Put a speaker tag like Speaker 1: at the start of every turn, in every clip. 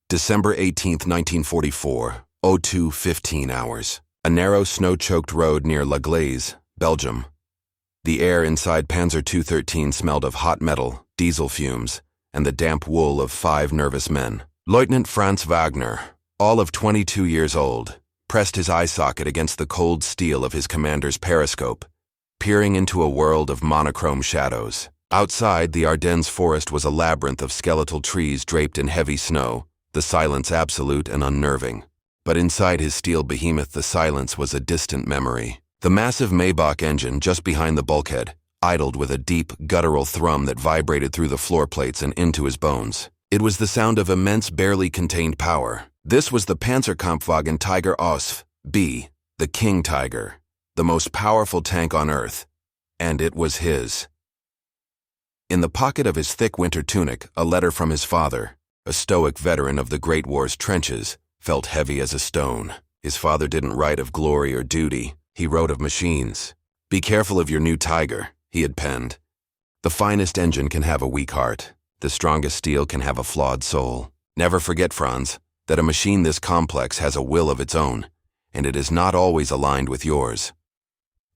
Speaker 1: December 18, 1944, 02:15 hours. A narrow snow-choked road near La Glaise, Belgium. The air inside Panzer 213 smelled of hot metal, diesel fumes, and the damp wool of 5 nervous men. Lieutenant Franz Wagner, all of 22 years old, pressed his eye socket against the cold steel of his commander's periscope, peering into a world of monochrome shadows. Outside, the Ardennes forest was a labyrinth of skeletal trees draped in heavy snow, the silence absolute and unnerving. But inside his steel behemoth, the silence was a distant memory. The massive Maybach engine just behind the bulkhead idled with a deep, guttural thrum that vibrated through the floor plates and into his bones. It was the sound of immense, barely contained power. This was the Panzerkampfwagen Tiger Ausf, B, the King Tiger, the most powerful tank on Earth. And it was his. In the pocket of his thick winter tunic, a letter from his father, a stoic veteran of the Great War's trenches, felt heavy as a stone. His father didn't write of glory or duty. He wrote of machines. "Be careful of your new Tiger," he had penned. "The finest engine can have a weak heart. The strongest steel can have a flawed soul. Never forget, Franz, that a machine this complex has a will of its own, and it is not always aligned with yours."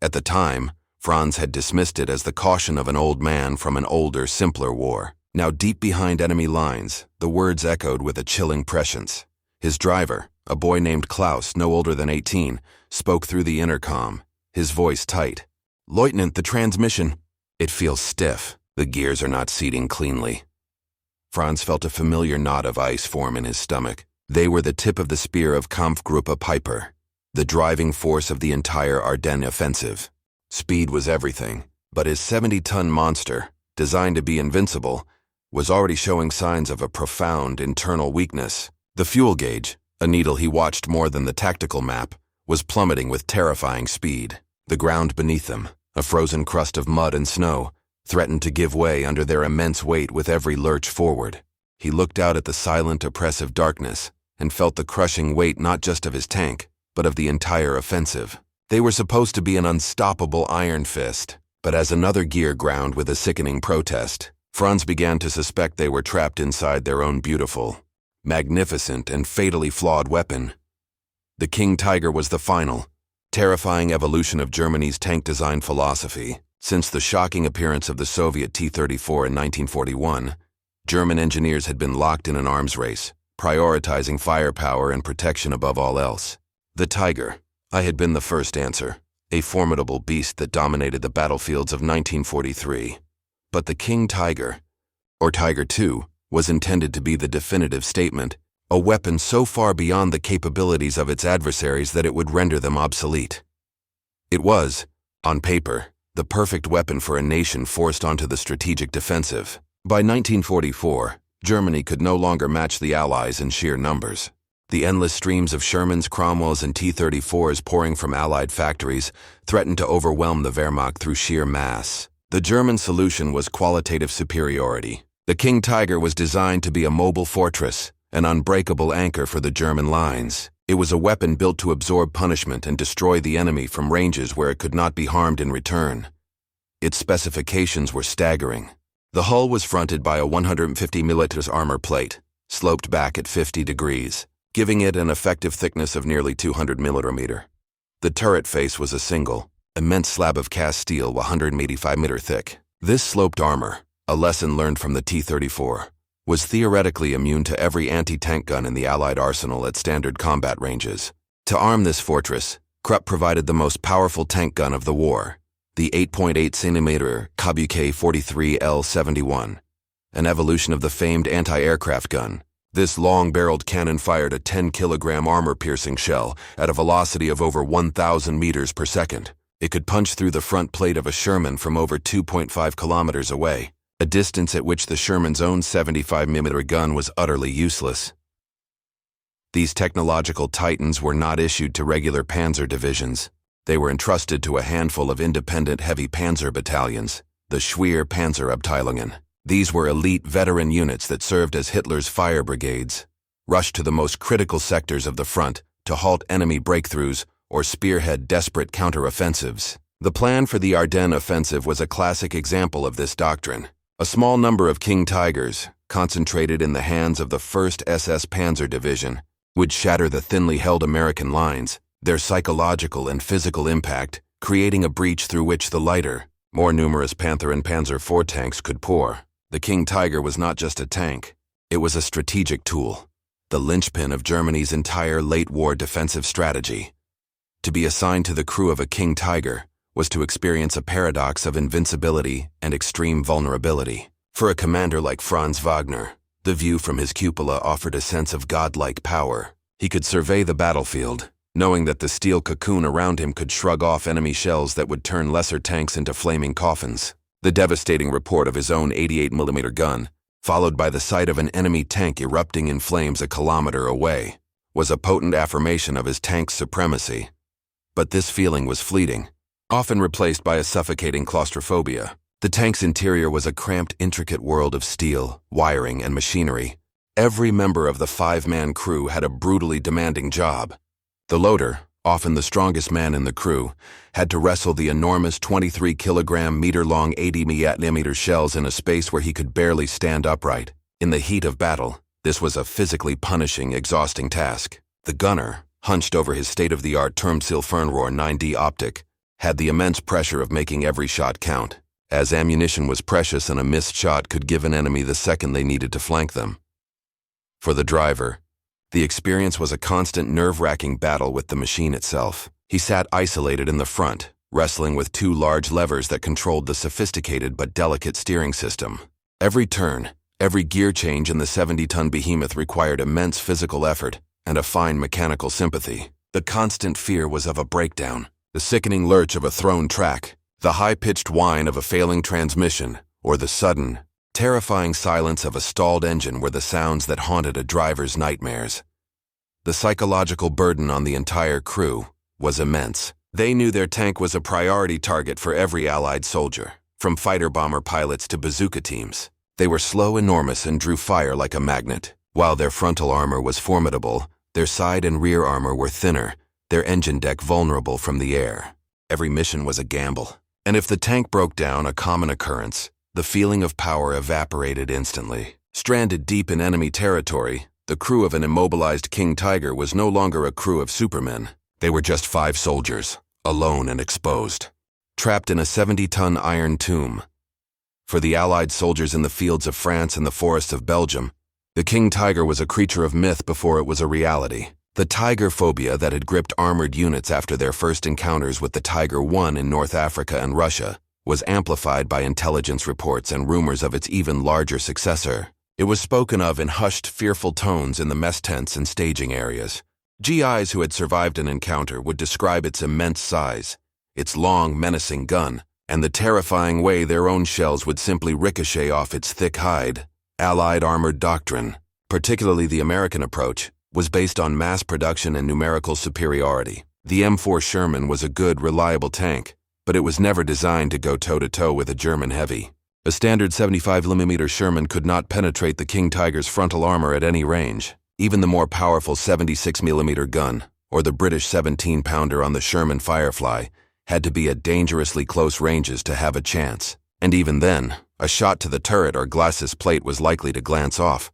Speaker 1: At the time, Franz had dismissed it as the caution of an old man from an older, simpler war. Now deep behind enemy lines, the words echoed with a chilling prescience. His driver, a boy named Klaus, no older than 18, spoke through the intercom, his voice tight. "Lieutenant, the transmission. It feels stiff. The gears are not seating cleanly." Franz felt a familiar knot of ice form in his stomach. They were the tip of the spear of Kampfgruppe Piper, the driving force of the entire Ardennes offensive. Speed was everything, but his 70-ton monster, designed to be invincible, was already showing signs of a profound internal weakness. The fuel gauge, a needle he watched more than the tactical map, was plummeting with terrifying speed. The ground beneath them, a frozen crust of mud and snow, threatened to give way under their immense weight with every lurch forward. He looked out at the silent, oppressive darkness and felt the crushing weight not just of his tank, but of the entire offensive. They were supposed to be an unstoppable iron fist, but as another gear ground with a sickening protest, Franz began to suspect they were trapped inside their own beautiful, magnificent, and fatally flawed weapon. The King Tiger was the final, terrifying evolution of Germany's tank design philosophy. Since the shocking appearance of the Soviet T-34 in 1941, German engineers had been locked in an arms race, prioritizing firepower and protection above all else. The Tiger, I had been the first answer, a formidable beast that dominated the battlefields of 1943. But the King Tiger, or Tiger II, was intended to be the definitive statement, a weapon so far beyond the capabilities of its adversaries that it would render them obsolete. It was, on paper, the perfect weapon for a nation forced onto the strategic defensive. By 1944, Germany could no longer match the Allies in sheer numbers. The endless streams of Shermans, Cromwells, and T-34s pouring from Allied factories threatened to overwhelm the Wehrmacht through sheer mass. The German solution was qualitative superiority. The King Tiger was designed to be a mobile fortress, an unbreakable anchor for the German lines. It was a weapon built to absorb punishment and destroy the enemy from ranges where it could not be harmed in return. Its specifications were staggering. The hull was fronted by a 150mm armor plate, sloped back at 50 degrees, giving it an effective thickness of nearly 200mm. The turret face was a single, immense slab of cast steel 185mm thick. This sloped armor, a lesson learned from the T-34, was theoretically immune to every anti-tank gun in the Allied arsenal at standard combat ranges. To arm this fortress, Krupp provided the most powerful tank gun of the war, the 8.8cm Kabuki 43L71, an evolution of the famed anti-aircraft gun. This long-barreled cannon fired a 10-kilogram armor-piercing shell at a velocity of over 1,000 meters per second. It could punch through the front plate of a Sherman from over 2.5 kilometers away, a distance at which the Sherman's own 75mm gun was utterly useless. These technological titans were not issued to regular panzer divisions. They were entrusted to a handful of independent heavy panzer battalions, the Schwer Panzerabteilungen. These were elite veteran units that served as Hitler's fire brigades, rushed to the most critical sectors of the front to halt enemy breakthroughs or spearhead desperate counteroffensives. The plan for the Ardennes offensive was a classic example of this doctrine. A small number of King Tigers, concentrated in the hands of the 1st SS Panzer Division, would shatter the thinly held American lines, their psychological and physical impact creating a breach through which the lighter, more numerous Panther and Panzer IV tanks could pour. The King Tiger was not just a tank, it was a strategic tool, the linchpin of Germany's entire late-war defensive strategy. To be assigned to the crew of a King Tiger was to experience a paradox of invincibility and extreme vulnerability. For a commander like Franz Wagner, the view from his cupola offered a sense of godlike power. He could survey the battlefield, knowing that the steel cocoon around him could shrug off enemy shells that would turn lesser tanks into flaming coffins. The devastating report of his own 88mm gun, followed by the sight of an enemy tank erupting in flames a kilometer away, was a potent affirmation of his tank's supremacy. But this feeling was fleeting, often replaced by a suffocating claustrophobia. The tank's interior was a cramped, intricate world of steel, wiring, and machinery. Every member of the 5-man crew had a brutally demanding job. The loader, often the strongest man in the crew, had to wrestle the enormous 23-kilogram, meter-long 80mm shells in a space where he could barely stand upright. In the heat of battle, this was a physically punishing, exhausting task. The gunner, hunched over his state-of-the-art Turmzielfernrohr 9D optic, had the immense pressure of making every shot count, as ammunition was precious and a missed shot could give an enemy the second they needed to flank them. For the driver, the experience was a constant nerve-wracking battle with the machine itself. He sat isolated in the front, wrestling with 2 large levers that controlled the sophisticated but delicate steering system. Every turn, every gear change in the 70-ton behemoth required immense physical effort and a fine mechanical sympathy. The constant fear was of a breakdown, the sickening lurch of a thrown track, the high-pitched whine of a failing transmission, or the sudden, terrifying silence of a stalled engine were the sounds that haunted a driver's nightmares. The psychological burden on the entire crew was immense. They knew their tank was a priority target for every Allied soldier, from fighter-bomber pilots to bazooka teams. They were slow, enormous, and drew fire like a magnet. While their frontal armor was formidable, their side and rear armor were thinner, their engine deck vulnerable from the air. Every mission was a gamble. And if the tank broke down, a common occurrence, the feeling of power evaporated instantly. Stranded deep in enemy territory, the crew of an immobilized King Tiger was no longer a crew of supermen. They were just 5 soldiers, alone and exposed, trapped in a 70-ton iron tomb. For the Allied soldiers in the fields of France and the forests of Belgium, the King Tiger was a creature of myth before it was a reality. The tiger phobia that had gripped armored units after their first encounters with the Tiger I in North Africa and Russia was amplified by intelligence reports and rumors of its even larger successor. It was spoken of in hushed, fearful tones in the mess tents and staging areas. GIs who had survived an encounter would describe its immense size, its long, menacing gun, and the terrifying way their own shells would simply ricochet off its thick hide. Allied armored doctrine, particularly the American approach, was based on mass production and numerical superiority. The M4 Sherman was a good, reliable tank, but it was never designed to go toe-to-toe with a German heavy. A standard 75mm Sherman could not penetrate the King Tiger's frontal armor at any range. Even the more powerful 76mm gun, or the British 17-pounder on the Sherman Firefly, had to be at dangerously close ranges to have a chance. And even then, a shot to the turret or glacis plate was likely to glance off.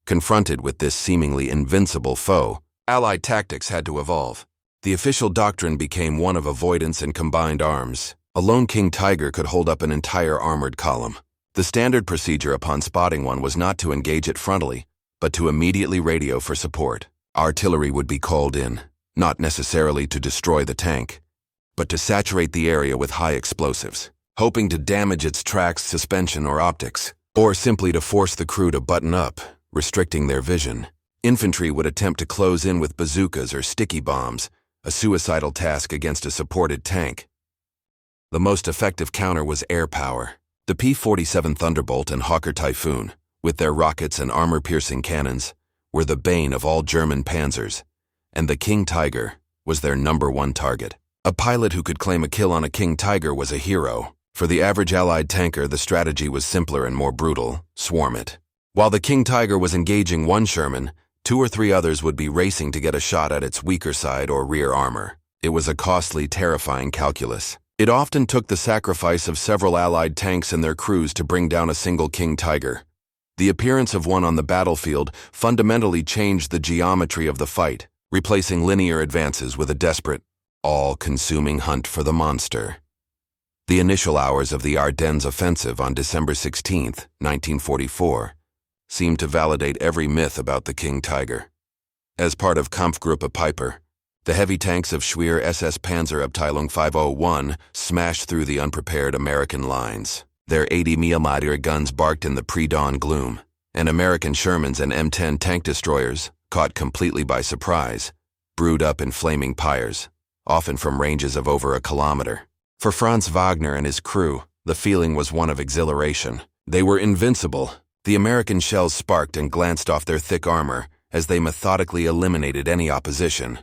Speaker 1: Confronted with this seemingly invincible foe, Allied tactics had to evolve. The official doctrine became one of avoidance and combined arms. A lone King Tiger could hold up an entire armored column. The standard procedure upon spotting one was not to engage it frontally, but to immediately radio for support. Artillery would be called in, not necessarily to destroy the tank, but to saturate the area with high explosives, hoping to damage its tracks, suspension, or optics, or simply to force the crew to button up, restricting their vision. Infantry would attempt to close in with bazookas or sticky bombs, a suicidal task against a supported tank. The most effective counter was air power. The P-47 Thunderbolt and Hawker Typhoon, with their rockets and armor-piercing cannons, were the bane of all German panzers, and the King Tiger was their #1 target. A pilot who could claim a kill on a King Tiger was a hero. For the average Allied tanker, the strategy was simpler and more brutal: swarm it. While the King Tiger was engaging one Sherman, 2 or 3 others would be racing to get a shot at its weaker side or rear armor. It was a costly, terrifying calculus. It often took the sacrifice of several Allied tanks and their crews to bring down a single King Tiger. The appearance of one on the battlefield fundamentally changed the geometry of the fight, replacing linear advances with a desperate, all-consuming hunt for the monster. The initial hours of the Ardennes offensive on December 16, 1944, seemed to validate every myth about the King Tiger. As part of Kampfgruppe Piper, the heavy tanks of Schwer SS Panzerabteilung 501 smashed through the unprepared American lines. Their 80mm guns barked in the pre-dawn gloom, and American Shermans and M10 tank destroyers, caught completely by surprise, brewed up in flaming pyres, often from ranges of over a kilometer. For Franz Wagner and his crew, the feeling was one of exhilaration. They were invincible. The American shells sparked and glanced off their thick armor as they methodically eliminated any opposition.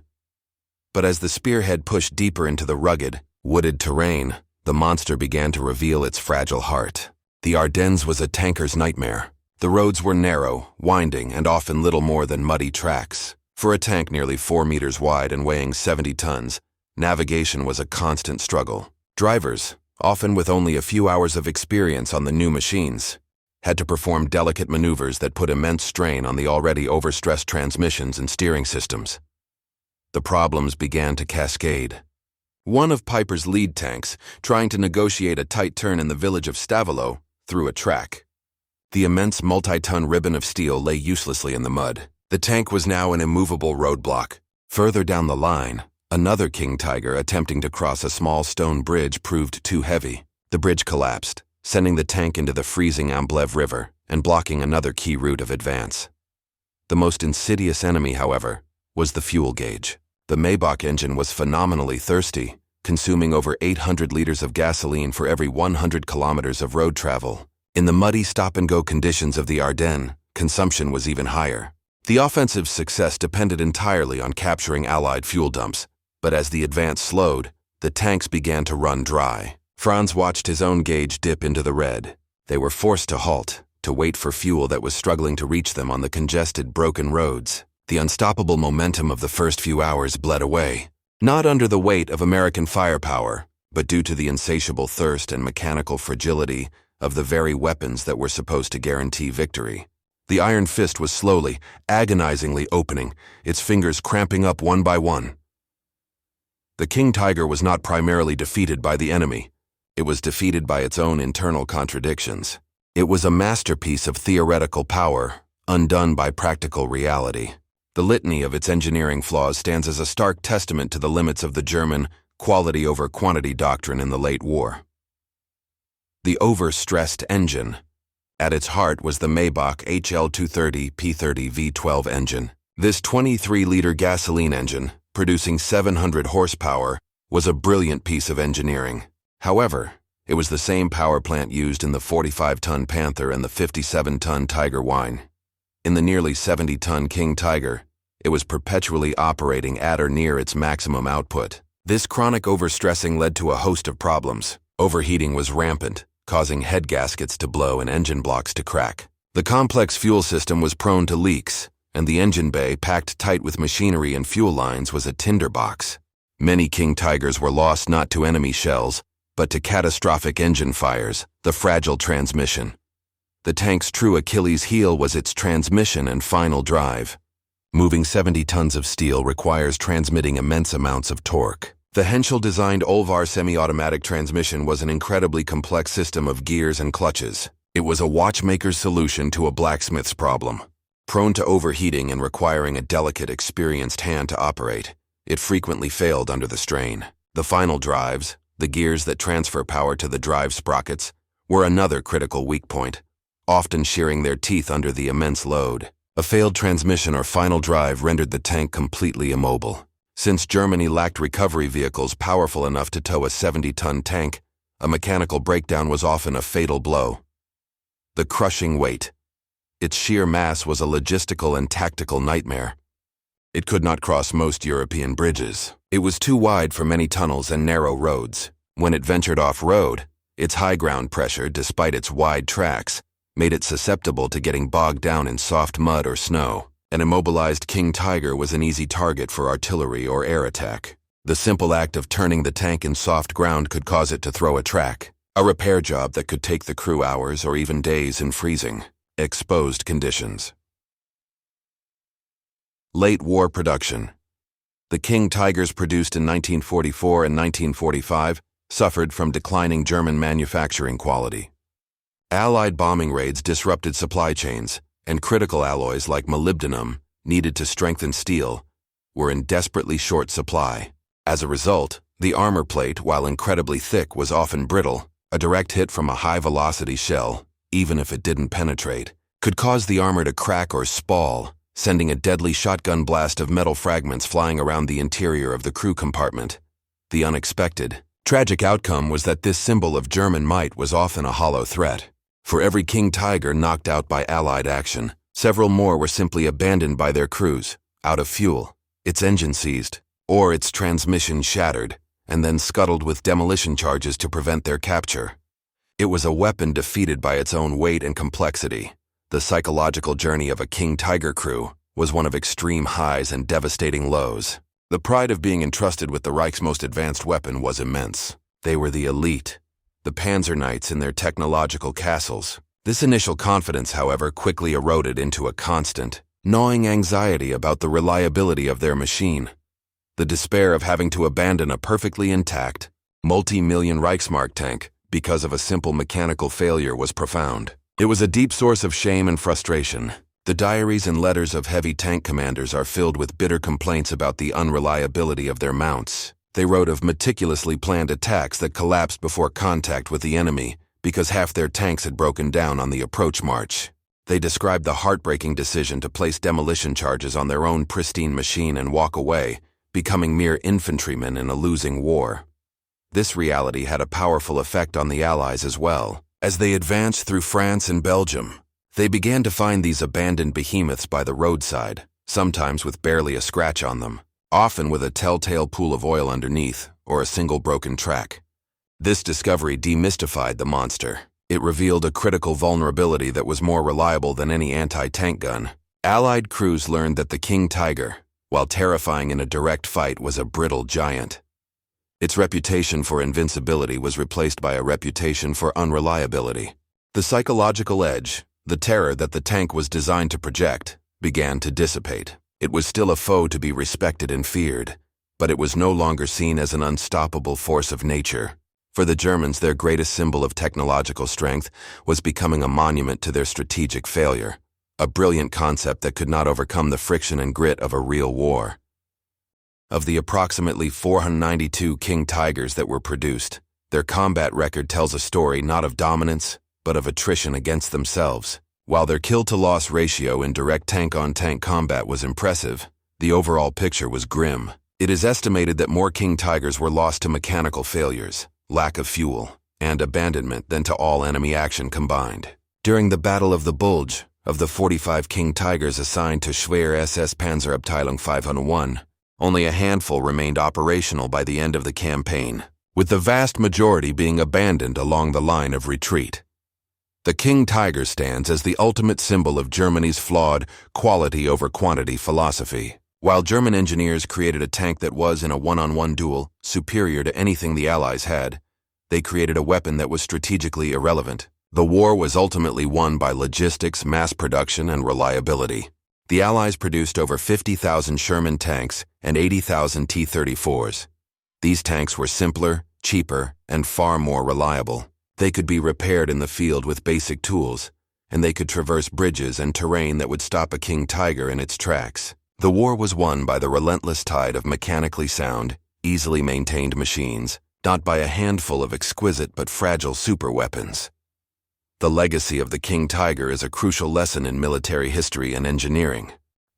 Speaker 1: But as the spearhead pushed deeper into the rugged, wooded terrain, the monster began to reveal its fragile heart. The Ardennes was a tanker's nightmare. The roads were narrow, winding, and often little more than muddy tracks. For a tank nearly 4 meters wide and weighing 70 tons, navigation was a constant struggle. Drivers, often with only a few hours of experience on the new machines, had to perform delicate maneuvers that put immense strain on the already overstressed transmissions and steering systems. The problems began to cascade. One of Piper's lead tanks, trying to negotiate a tight turn in the village of Stavelo, threw a track. The immense multi-ton ribbon of steel lay uselessly in the mud. The tank was now an immovable roadblock. Further down the line, another King Tiger attempting to cross a small stone bridge proved too heavy. The bridge collapsed, sending the tank into the freezing Amblev River and blocking another key route of advance. The most insidious enemy, however, was the fuel gauge. The Maybach engine was phenomenally thirsty, consuming over 800 liters of gasoline for every 100 kilometers of road travel. In the muddy stop-and-go conditions of the Ardennes, consumption was even higher. The offensive's success depended entirely on capturing Allied fuel dumps, but as the advance slowed, the tanks began to run dry. Franz watched his own gauge dip into the red. They were forced to halt, to wait for fuel that was struggling to reach them on the congested, broken roads. The unstoppable momentum of the first few hours bled away, not under the weight of American firepower, but due to the insatiable thirst and mechanical fragility of the very weapons that were supposed to guarantee victory. The iron fist was slowly, agonizingly opening, its fingers cramping up one by one. The King Tiger was not primarily defeated by the enemy. It was defeated by its own internal contradictions. It was a masterpiece of theoretical power, undone by practical reality. The litany of its engineering flaws stands as a stark testament to the limits of the German quality over quantity doctrine in the late war. The overstressed engine. At its heart was the Maybach HL230 P30 V12 engine. This 23-liter gasoline engine, producing 700 horsepower, was a brilliant piece of engineering. However, it was the same power plant used in the 45-ton Panther and the 57-ton Tiger Wine. In the nearly 70-ton King Tiger, it was perpetually operating at or near its maximum output. This chronic overstressing led to a host of problems. Overheating was rampant, causing head gaskets to blow and engine blocks to crack. The complex fuel system was prone to leaks, and the engine bay, packed tight with machinery and fuel lines, was a tinderbox. Many King Tigers were lost not to enemy shells, but to catastrophic engine fires, the fragile transmission. The tank's true Achilles heel was its transmission and final drive. Moving 70 tons of steel requires transmitting immense amounts of torque. The Henschel-designed Olvar semi-automatic transmission was an incredibly complex system of gears and clutches. It was a watchmaker's solution to a blacksmith's problem. Prone to overheating and requiring a delicate, experienced hand to operate, it frequently failed under the strain. The final drives, the gears that transfer power to the drive sprockets, were another critical weak point, often shearing their teeth under the immense load. A failed transmission or final drive rendered the tank completely immobile. Since Germany lacked recovery vehicles powerful enough to tow a 70-ton tank, a mechanical breakdown was often a fatal blow. The crushing weight. Its sheer mass was a logistical and tactical nightmare. It could not cross most European bridges. It was too wide for many tunnels and narrow roads. When it ventured off-road, its high ground pressure, despite its wide tracks, made it susceptible to getting bogged down in soft mud or snow. An immobilized King Tiger was an easy target for artillery or air attack. The simple act of turning the tank in soft ground could cause it to throw a track, a repair job that could take the crew hours or even days in freezing, exposed conditions. Late war production. The King Tigers produced in 1944 and 1945 suffered from declining German manufacturing quality. Allied bombing raids disrupted supply chains, and critical alloys like molybdenum, needed to strengthen steel, were in desperately short supply. As a result, the armor plate, while incredibly thick, was often brittle. A direct hit from a high-velocity shell, even if it didn't penetrate, could cause the armor to crack or spall, sending a deadly shotgun blast of metal fragments flying around the interior of the crew compartment. The unexpected, tragic outcome was that this symbol of German might was often a hollow threat. For every King Tiger knocked out by Allied action, several more were simply abandoned by their crews, out of fuel, its engine seized, or its transmission shattered, and then scuttled with demolition charges to prevent their capture. It was a weapon defeated by its own weight and complexity. The psychological journey of a King Tiger crew was one of extreme highs and devastating lows. The pride of being entrusted with the Reich's most advanced weapon was immense. They were the elite, the Panzer Knights in their technological castles. This initial confidence, however, quickly eroded into a constant, gnawing anxiety about the reliability of their machine. The despair of having to abandon a perfectly intact, multi-million Reichsmark tank because of a simple mechanical failure was profound. It was a deep source of shame and frustration. The diaries and letters of heavy tank commanders are filled with bitter complaints about the unreliability of their mounts. They wrote of meticulously planned attacks that collapsed before contact with the enemy because half their tanks had broken down on the approach march. They described the heartbreaking decision to place demolition charges on their own pristine machine and walk away, becoming mere infantrymen in a losing war. This reality had a powerful effect on the Allies as well. As they advanced through France and Belgium, they began to find these abandoned behemoths by the roadside, sometimes with barely a scratch on them, often with a telltale pool of oil underneath or a single broken track. This discovery demystified the monster. It revealed a critical vulnerability that was more reliable than any anti-tank gun. Allied crews learned that the King Tiger, while terrifying in a direct fight, was a brittle giant. Its reputation for invincibility was replaced by a reputation for unreliability. The psychological edge, the terror that the tank was designed to project, began to dissipate. It was still a foe to be respected and feared, but it was no longer seen as an unstoppable force of nature. For the Germans, their greatest symbol of technological strength was becoming a monument to their strategic failure. A brilliant concept that could not overcome the friction and grit of a real war. Of the approximately 492 King Tigers that were produced, their combat record tells a story not of dominance, but of attrition against themselves. While their kill-to-loss ratio in direct tank-on-tank combat was impressive, the overall picture was grim. It is estimated that more King Tigers were lost to mechanical failures, lack of fuel, and abandonment than to all enemy action combined. During the Battle of the Bulge, of the 45 King Tigers assigned to Schwer SS Panzerabteilung 501, only a handful remained operational by the end of the campaign, with the vast majority being abandoned along the line of retreat. The King Tiger stands as the ultimate symbol of Germany's flawed quality over quantity philosophy. While German engineers created a tank that was, in a one-on-one duel, superior to anything the Allies had, they created a weapon that was strategically irrelevant. The war was ultimately won by logistics, mass production, and reliability. The Allies produced over 50,000 Sherman tanks and 80,000 T-34s. These tanks were simpler, cheaper, and far more reliable. They could be repaired in the field with basic tools, and they could traverse bridges and terrain that would stop a King Tiger in its tracks. The war was won by the relentless tide of mechanically sound, easily maintained machines, not by a handful of exquisite but fragile superweapons. The legacy of the King Tiger is a crucial lesson in military history and engineering.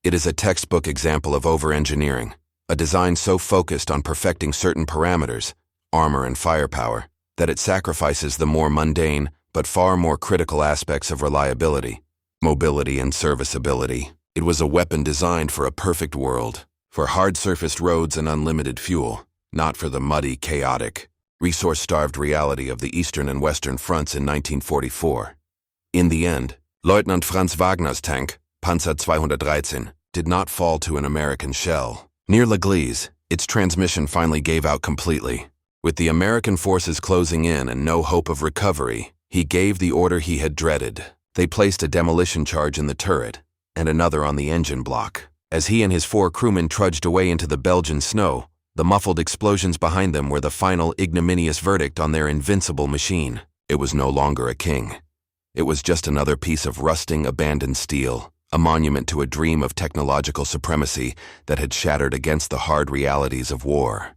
Speaker 1: It is a textbook example of over-engineering, a design so focused on perfecting certain parameters, armor and firepower, that it sacrifices the more mundane but far more critical aspects of reliability, mobility and serviceability. It was a weapon designed for a perfect world, for hard-surfaced roads and unlimited fuel, not for the muddy, chaotic, resource-starved reality of the Eastern and Western fronts in 1944. In the end, Lieutenant Franz Wagner's tank, Panzer 213, did not fall to an American shell. Near L'Église, Its transmission finally gave out completely. With the American forces closing in and no hope of recovery, he gave the order he had dreaded. They placed a demolition charge in the turret and another on the engine block. As he and his 4 crewmen trudged away into the Belgian snow, the muffled explosions behind them were the final ignominious verdict on their invincible machine. It was no longer a king. It was just another piece of rusting, abandoned steel, a monument to a dream of technological supremacy that had shattered against the hard realities of war.